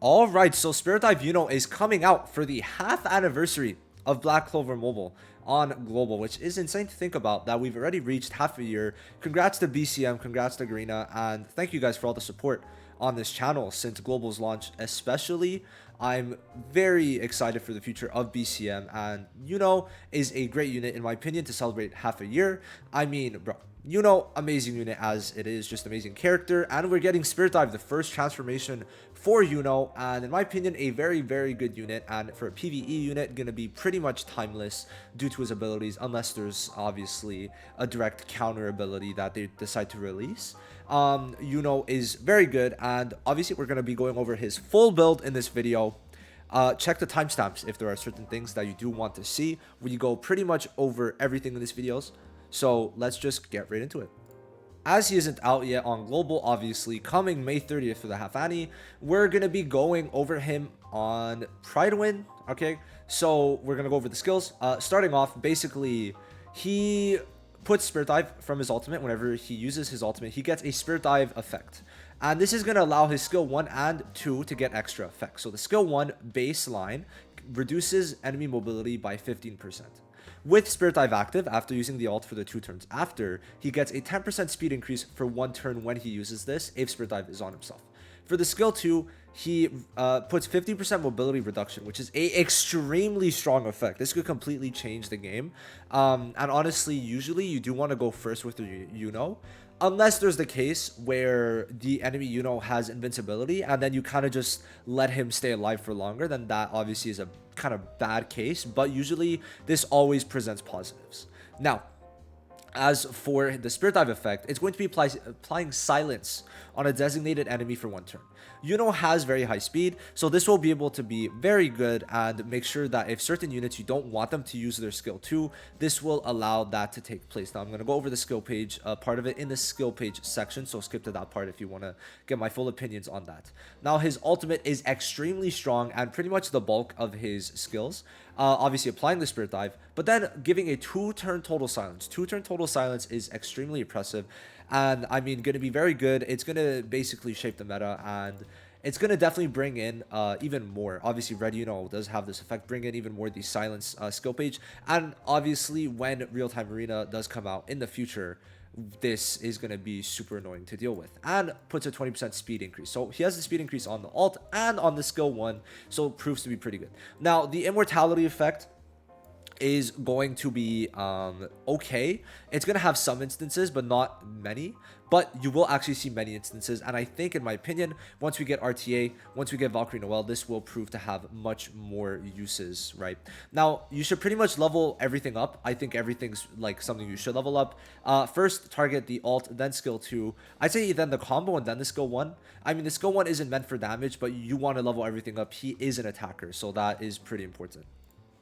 Alright, so Spirit Dive Yuno is coming out for the half anniversary of Black Clover Mobile on Global, which is insane to think about that we've already reached half a year. Congrats to BCM, congrats to Garena, and thank you guys for all the support on this channel since Global's launch. Especially, I'm very excited for the future of BCM, and Yuno is a great unit in my opinion to celebrate half a year. I mean, bro, Yuno, amazing unit as it is, just amazing character, and we're getting Spirit Dive, the first transformation for Yuno, and in my opinion, a very, very good unit, and for a PvE unit, gonna be pretty much timeless due to his abilities, unless there's obviously a direct counter ability that they decide to release. Yuno is very good, and obviously we're gonna be going over his full build in this video. Check the timestamps if there are certain things that you do want to see. We go pretty much over everything in these videos. So let's just get right into it. As he isn't out yet on Global, obviously, coming May 30th for the half annie, we're going to be going over him on Pride Win, okay? So we're going to go over the skills. Starting off, basically, he puts Spirit Dive from his ultimate. Whenever he uses his ultimate, he gets a Spirit Dive effect. And this is going to allow his skill 1 and 2 to get extra effects. So the skill 1 baseline reduces enemy mobility by 15%. With Spirit Dive active, after using the ult for the 2 turns after, he gets a 10% speed increase for 1 turn when he uses this, if Spirit Dive is on himself. For the skill 2, he puts 50% mobility reduction, which is a extremely strong effect. This could completely change the game. And honestly, usually you do want to go first with the Yuno, unless there's the case where the enemy Yuno has invincibility and then you kind of just let him stay alive for longer. Then that obviously is a kind of bad case, but usually this always presents positives. Now, as for the Spirit Dive effect, it's going to be applying silence on a designated enemy for 1 turn. Yuno has very high speed, so this will be able to be very good and make sure that if certain units you don't want them to use their skill 2, this will allow that to take place. Now I'm going to go over the skill page, part of it in the skill page section, so skip to that part if you want to get my full opinions on that. Now his ultimate is extremely strong and pretty much the bulk of his skills. Obviously applying the Spirit Dive, but then giving a 2-turn total silence. 2-turn total silence is extremely impressive, and I mean, going to be very good. It's going to basically shape the meta, and it's going to definitely bring in even more. Obviously, Red Yuno does have this effect, bring in even more the silence skill page, and obviously when real-time arena does come out in the future, this is going to be super annoying to deal with, and puts a 20% speed increase. So he has the speed increase on the ult and on the skill 1, so it proves to be pretty good. Now the immortality effect is going to be okay. It's going to have some instances, but not many. But you will actually see many instances, and I think, in my opinion, once we get RTA, once we get Valkyrie Noel, this will prove to have much more uses, right? Now, you should pretty much level everything up. I think everything's like something you should level up. First, target the ult, then skill 2. I'd say then the combo, and then the skill 1. I mean, the skill 1 isn't meant for damage, but you want to level everything up. He is an attacker, so that is pretty important.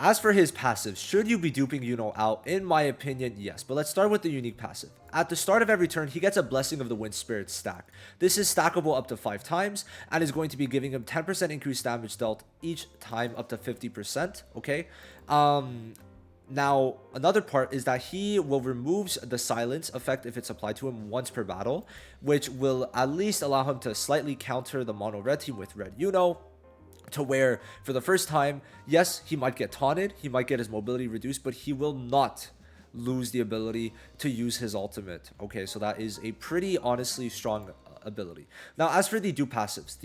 As for his passive, should you be duping Yuno out? In my opinion, yes. But let's start with the unique passive. At the start of every turn, he gets a Blessing of the Wind Spirit stack. This is stackable up to 5 times and is going to be giving him 10% increased damage dealt each time up to 50%, okay? Now, another part is that he will remove the silence effect if it's applied to him once per battle, which will at least allow him to slightly counter the mono red team with Red Yuno, to where for the first time, yes, he might get taunted, he might get his mobility reduced, but he will not lose the ability to use his ultimate. Okay, so that is a pretty honestly strong ability. Now, as for the dupe passives,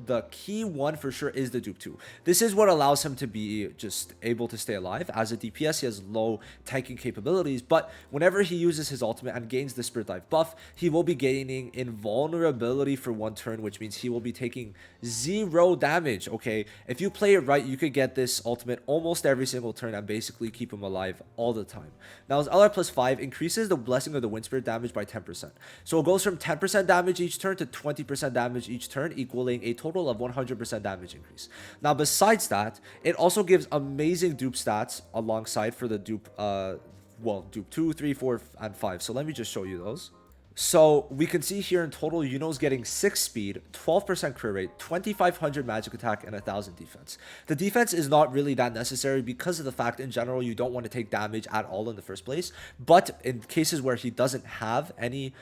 the key one for sure is the dupe 2. This is what allows him to be just able to stay alive. As a DPS, he has low tanking capabilities, but whenever he uses his ultimate and gains the Spirit Dive buff, he will be gaining invulnerability for 1 turn, which means he will be taking 0 damage. Okay, if you play it right, you could get this ultimate almost every single turn and basically keep him alive all the time. Now, his LR plus 5 increases the Blessing of the Wind Spirit damage by 10%. So it goes from 10% damage each turn to 20% damage each turn, equaling a total of 100% damage increase. Now, besides that, it also gives amazing dupe stats alongside for the dupe, well, dupe 2, 3, 4, and 5. So let me just show you those. So we can see here in total, Yuno's getting 6 speed, 12% crit rate, 2500 magic attack, and 1000 defense. The defense is not really that necessary because of the fact in general you don't want to take damage at all in the first place. But in cases where he doesn't have any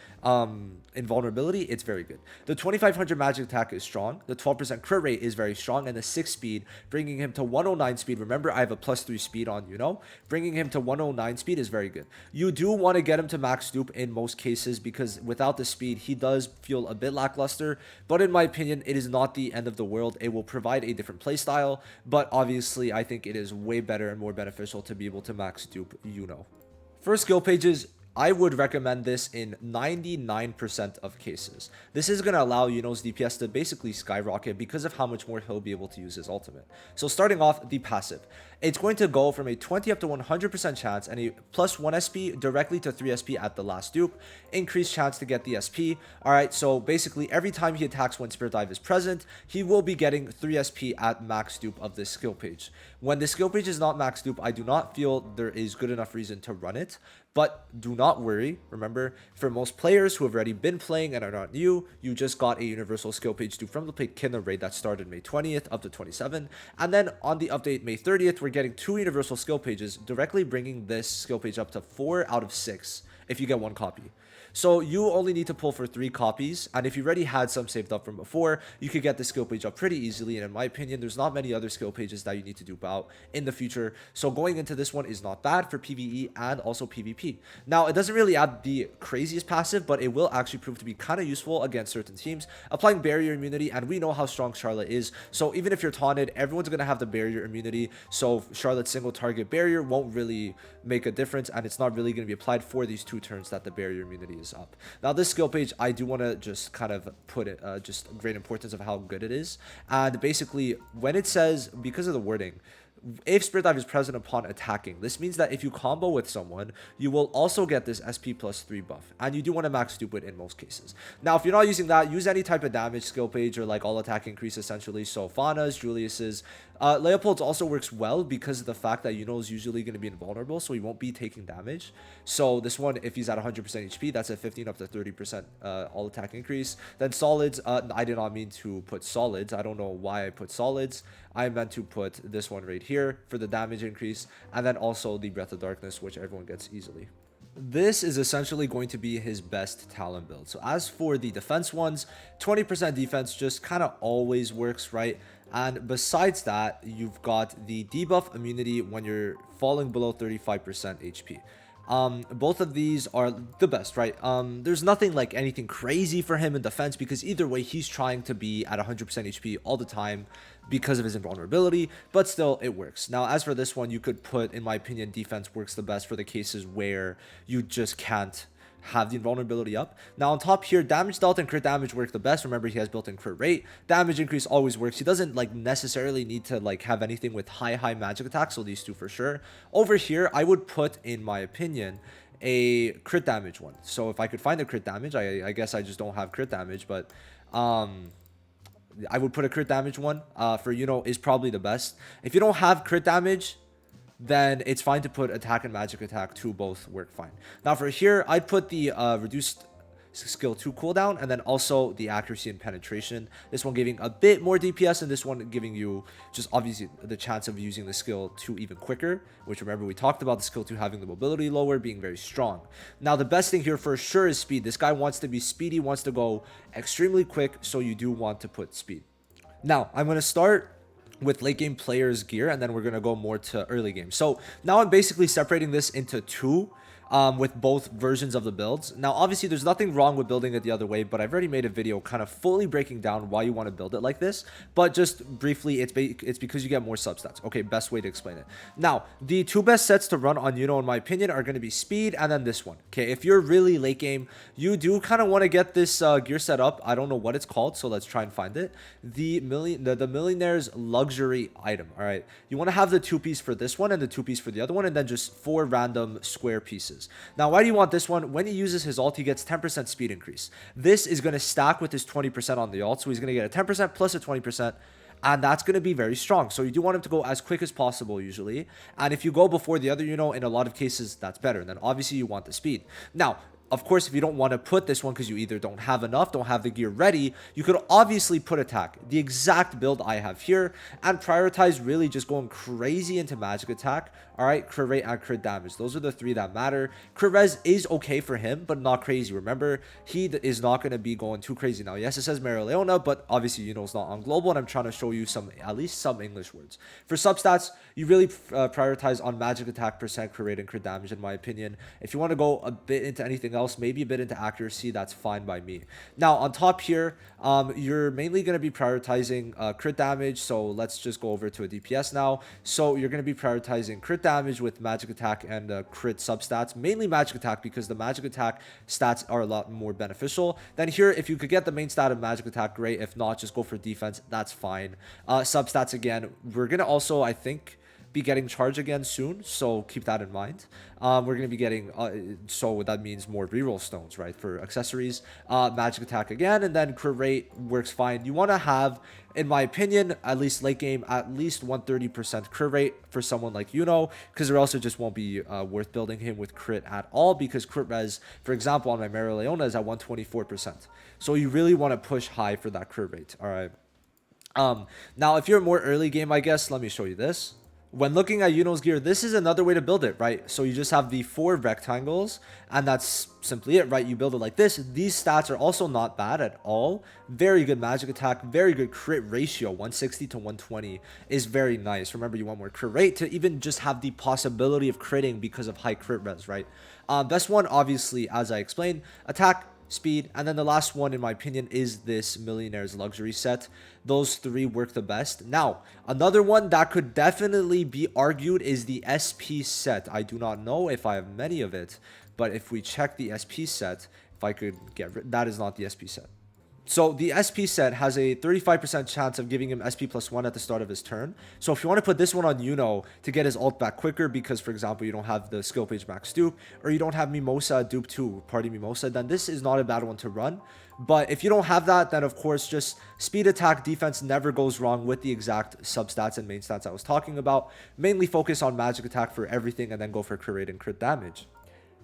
invulnerability, it's very good. The 2500 magic attack is strong, the 12% crit rate is very strong, and the 6 speed, bringing him to 109 speed. Remember, I have a +3 speed on Yuno. Bringing him to 109 speed is very good. You do want to get him to max dupe in most cases because without the speed, he does feel a bit lackluster. But in my opinion, it is not the end of the world. It will provide a different playstyle, but obviously, I think it is way better and more beneficial to be able to max dupe Yuno. For skill pages, I would recommend this in 99% of cases. This is going to allow Yuno's DPS to basically skyrocket because of how much more he'll be able to use his ultimate. So starting off, the passive. It's going to go from a 20 up to 100% chance and a +1 SP directly to 3 SP at the last dupe. Increased chance to get the SP. Alright, so basically every time he attacks when Spirit Dive is present, he will be getting 3 SP at max dupe of this skill page. When the skill page is not max dupe, I do not feel there is good enough reason to run it. But do not worry. Remember, for most players who have already been playing and are not new, you just got a universal skill page dupe from the Kingdom raid that started May 20th up to 27. And then on the update May 30th, we're getting 2 universal skill pages, directly bringing this skill page up to 4 out of 6 if you get 1 copy. So you only need to pull for 3 copies, and if you already had some saved up from before, you could get the skill page up pretty easily. And in my opinion, there's not many other skill pages that you need to dupe out in the future. So going into this one is not bad for PvE and also PvP. Now, it doesn't really add the craziest passive, but it will actually prove to be kind of useful against certain teams, applying barrier immunity, and we know how strong Charlotte is. So even if you're taunted, everyone's going to have the barrier immunity. So Charlotte's single target barrier won't really make a difference, and it's not really going to be applied for these 2 turns that the barrier immunity is up. Now this skill page, I do want to just kind of put it just great importance of how good it is. And basically when it says, because of the wording, if Spirit Dive is present upon attacking, this means that if you combo with someone, you will also get this SP +3 buff, and you do want to max dupe it in most cases. Now, if you're not using that, use any type of damage skill page or like all attack increase essentially. So Fana's, Julius's, Leopold's also works well because of the fact that Yuno is usually going to be invulnerable, so he won't be taking damage. So this one, if he's at 100% HP, that's a 15 up to 30% all attack increase. Then solids, I did not mean to put solids. I don't know why I put solids. I meant to put this one right here for the damage increase, and then also the Breath of Darkness, which everyone gets easily. This is essentially going to be his best talent build. So as for the defense ones, 20% defense just kind of always works, right? And besides that, you've got the debuff immunity when you're falling below 35% HP. Both of these are the best, right? There's nothing like anything crazy for him in defense because either way, he's trying to be at 100% HP all the time because of his invulnerability, but still it works. Now, as for this one, you could put, in my opinion, defense works the best for the cases where you just can't have the invulnerability up. Now on top here, damage dealt and crit damage work the best. Remember, he has built-in crit rate. Damage increase always works. He doesn't like necessarily need to like have anything with high magic attack, so these two for sure. Over here, I would put, in my opinion, a crit damage one. So if I could find a crit damage, I guess I just don't have crit damage, but I would put a crit damage one for Yuno is probably the best. If you don't have crit damage, then it's fine to put attack and magic attack 2 both work fine. Now for here, I'd put the reduced skill 2 cooldown and then also the accuracy and penetration. This one giving a bit more DPS and this one giving you just obviously the chance of using the skill 2 even quicker, which remember we talked about the skill 2 having the mobility lower, being very strong. Now the best thing here for sure is speed. This guy wants to be speedy, wants to go extremely quick, so you do want to put speed. Now I'm going to start with late game players gear, and then we're going to go more to early game. So now I'm basically separating this into 2 with both versions of the builds. Now obviously there's nothing wrong with building it the other way, but I've already made a video kind of fully breaking down why you want to build it like this. But just briefly, it's because you get more substats. Okay, best way to explain it. Now the 2 best sets to run on Yuno in my opinion are going to be speed and then this one. Okay, if you're really late game, you do kind of want to get this gear set up. I don't know what it's called, so let's try and find it. The Millionaire's Luxury item. All right, you want to have the 2-piece for this one and the 2-piece for the other one, and then just 4 random square pieces. Now, why do you want this one? When he uses his ult, he gets 10% speed increase. This is going to stack with his 20% on the ult, so he's going to get a 10% plus a 20%. And that's going to be very strong. So you do want him to go as quick as possible usually. And if you go before the other, in a lot of cases, that's better. And then obviously you want the speed. Now, Of course, if you don't want to put this one because you either don't have enough, don't have the gear ready, you could obviously put attack, the exact build I have here, and prioritize really just going crazy into magic attack. All right, crit rate and crit damage. Those are the three that matter. Crit res is okay for him, but not crazy. Remember, he is not going to be going too crazy. Now, yes, it says Leona, but obviously, you know, it's not on global, and I'm trying to show you some, at least some English words. For substats, you really prioritize on magic attack percent, crit rate, and crit damage, in my opinion. If you want to go a bit into anything else, maybe a bit into accuracy, that's fine by me. Now, on top here, you're mainly going to be prioritizing crit damage. So let's just go over to a DPS now. So you're going to be prioritizing crit damage with magic attack and crit substats, mainly magic attack, because the magic attack stats are a lot more beneficial. Then here, if you could get the main stat of magic attack, great. If not, just go for defense, that's fine. Substats, again, we're going to also, I think, be getting charge again soon, so keep that in mind. We're going to be getting, so that means more reroll stones, right, for accessories. Magic attack again, and then crit rate works fine. You want to have, in my opinion, at least late game, at least 130% crit rate for someone like Yuno, because or else it just won't be worth building him with crit at all, because crit res, for example, on my Leona is at 124%. So you really want to push high for that crit rate, all right? Now, if you're more early game, I guess, let me show you this. When looking at Yuno's gear, this is another way to build it, right? So you just have the 4 rectangles, and that's simply it, right? You build it like this. These stats are also not bad at all. Very good magic attack, very good crit ratio. 160 to 120 is very nice. Remember, you want more crit rate to even just have the possibility of critting because of high crit res, right? Best one, obviously, as I explained, attack, speed, and then the last one, in my opinion, is this Millionaire's Luxury set. Those 3 work the best. Now, another one that could definitely be argued is the SP set. I do not know if I have many of it, but if we check the SP set, if I could get that is not the SP set. So the SP set has a 35% chance of giving him SP +1 at the start of his turn. So if you want to put this one on Yuno to get his ult back quicker, because for example, you don't have the skill page max dupe, or you don't have Mimosa dupe 2, party Mimosa, then this is not a bad one to run. But if you don't have that, then of course, just speed, attack, defense never goes wrong with the exact substats and main stats I was talking about. Mainly focus on magic attack for everything, and then go for crit rate and crit damage.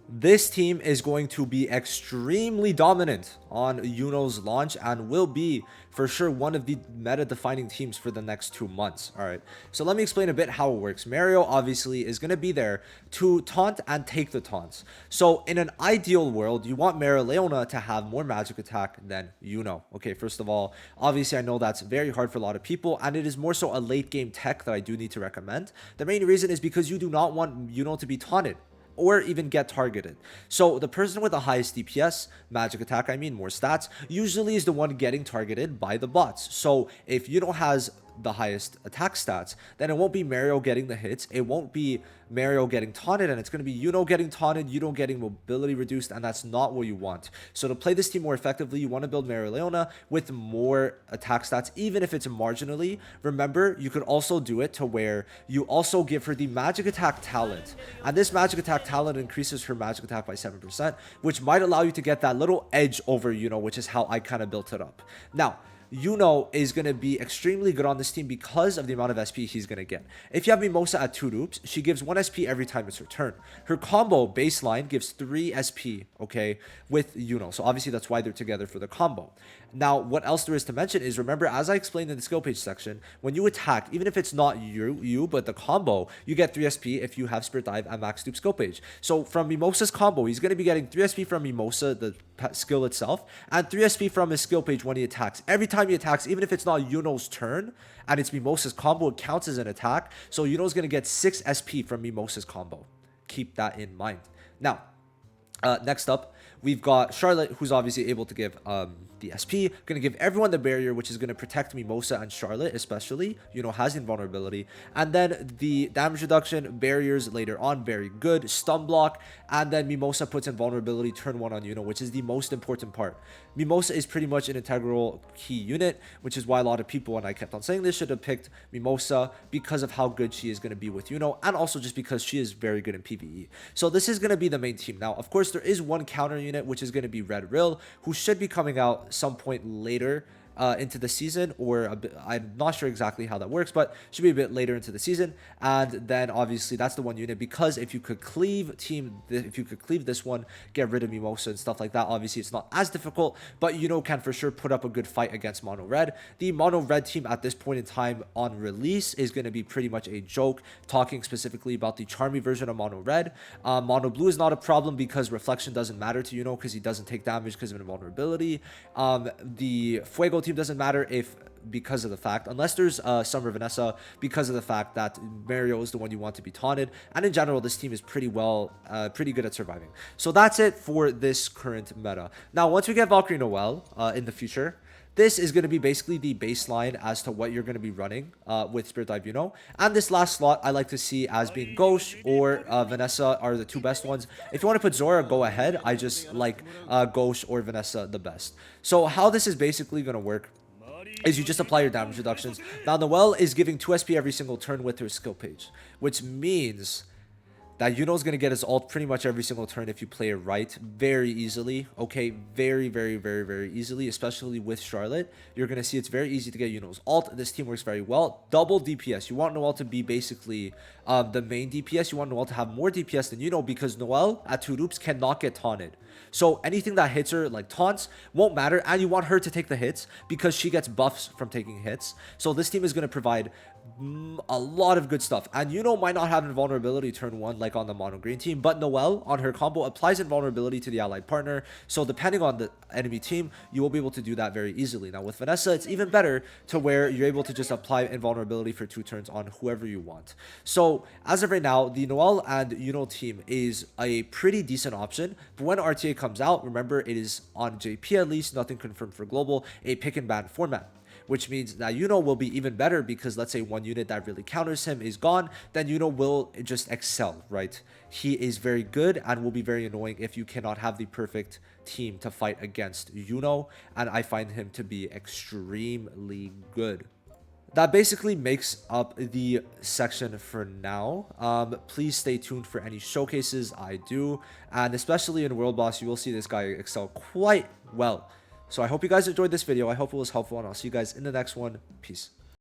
This team is going to be extremely dominant on Yuno's launch and will be for sure one of the meta defining teams for the next 2 months. All right, so let me explain a bit how it works. Mario obviously is going to be there to taunt and take the taunts. So in an ideal world, you want Leona to have more magic attack than Yuno. Okay, first of all, obviously I know that's very hard for a lot of people, and it is more so a late game tech that I do need to recommend. The main reason is because you do not want Yuno to be taunted or even get targeted. So the person with the highest DPS, magic attack, I mean more stats, usually is the one getting targeted by the bots. So if Yuno has the highest attack stats, then it won't be Mario getting the hits, it won't be Mario getting taunted, and it's going to be Yuno getting taunted, Yuno getting mobility reduced, and that's not what you want. So to play this team more effectively, you want to build Leona with more attack stats, even if it's marginally. Remember, you could also do it to where you also give her the magic attack talent, and this magic attack talent increases her magic attack by 7%, which might allow you to get that little edge over Yuno, which is how I kind of built it up. Now, Yuno is going to be extremely good on this team because of the amount of SP he's going to get. If you have Mimosa at 2 dupes, she gives 1 SP every time it's her turn. Her combo baseline gives 3 SP, okay, with Yuno. So obviously that's why they're together for the combo. Now, what else there is to mention is, remember, as I explained in the skill page section, when you attack, even if it's not you but the combo, you get 3 SP if you have Spirit Dive and Max Dupe skill page. So from Mimosa's combo, he's going to be getting 3 SP from Mimosa, the skill itself, and 3 SP from his skill page when he attacks. Every time he attacks, even if it's not Yuno's turn and it's Mimosa's combo, it counts as an attack. So Yuno's going to get 6 SP from Mimosa's combo. Keep that in mind. Now, next up, we've got Charlotte, who's obviously able to give the SP, going to give everyone the barrier, which is going to protect Mimosa and Charlotte especially. Yuno has invulnerability, and then the damage reduction, barriers later on, very good, stun block, and then Mimosa puts invulnerability turn 1 on Yuno, which is the most important part. Mimosa is pretty much an integral key unit, which is why a lot of people, and I kept on saying this, should have picked Mimosa because of how good she is going to be with Yuno, and also just because she is very good in PvE. So this is going to be the main team. Now, of course, there is one counter unit, which is going to be Red Rill, who should be coming out some point later into the season, or I'm not sure exactly how that works, but should be a bit later into the season. And then obviously that's the one unit, because if you could cleave this one, get rid of Mimosa and stuff like that, obviously it's not as difficult, but Yuno can for sure put up a good fight against Mono Red. The Mono Red team at this point in time on release is going to be pretty much a joke, talking specifically about the Charmy version of Mono Red. Mono Blue is not a problem because reflection doesn't matter to Yuno because he doesn't take damage because of invulnerability. The Fuego team doesn't matter because of the fact, unless there's Summer Vanessa, because of the fact that Mario is the one you want to be taunted. And in general, this team is pretty good at surviving. So that's it for this current meta. Now, once we get Valkyrie Noelle in the future, this is going to be basically the baseline as to what you're going to be running with Spirit Dive Yuno. And this last slot I like to see as being Ghost or Vanessa are the two best ones. If you want to put Zora, go ahead. I just like Ghost or Vanessa the best. So how this is basically going to work is you just apply your damage reductions. Now, Noelle is giving 2 SP every single turn with her skill page, which means that Yuno's going to get his ult pretty much every single turn if you play it right, very easily. Okay, very easily, especially with Charlotte. You're going to see it's very easy to get Yuno's ult. This team works very well. Double DPS. You want Noelle to be basically the main DPS. You want Noelle to have more DPS than Yuno, because Noelle at 2 loops cannot get taunted. So anything that hits her, like taunts, won't matter. And you want her to take the hits because she gets buffs from taking hits. So this team is going to provide a lot of good stuff. And Yuno might not have invulnerability turn 1 like on the mono green team, but Noelle on her combo applies invulnerability to the allied partner. So depending on the enemy team, you will be able to do that very easily. Now with Vanessa, it's even better to where you're able to just apply invulnerability for 2 turns on whoever you want. So as of right now, the Noelle and Yuno team is a pretty decent option. But when RTA comes out, remember it is on JP at least, nothing confirmed for global, a pick and ban format, which means that Yuno will be even better, because let's say one unit that really counters him is gone, then Yuno will just excel, right? He is very good and will be very annoying if you cannot have the perfect team to fight against Yuno, and I find him to be extremely good. That basically makes up the section for now. Please stay tuned for any showcases I do, and especially in World Boss, you will see this guy excel quite well. So I hope you guys enjoyed this video. I hope it was helpful, and I'll see you guys in the next one. Peace.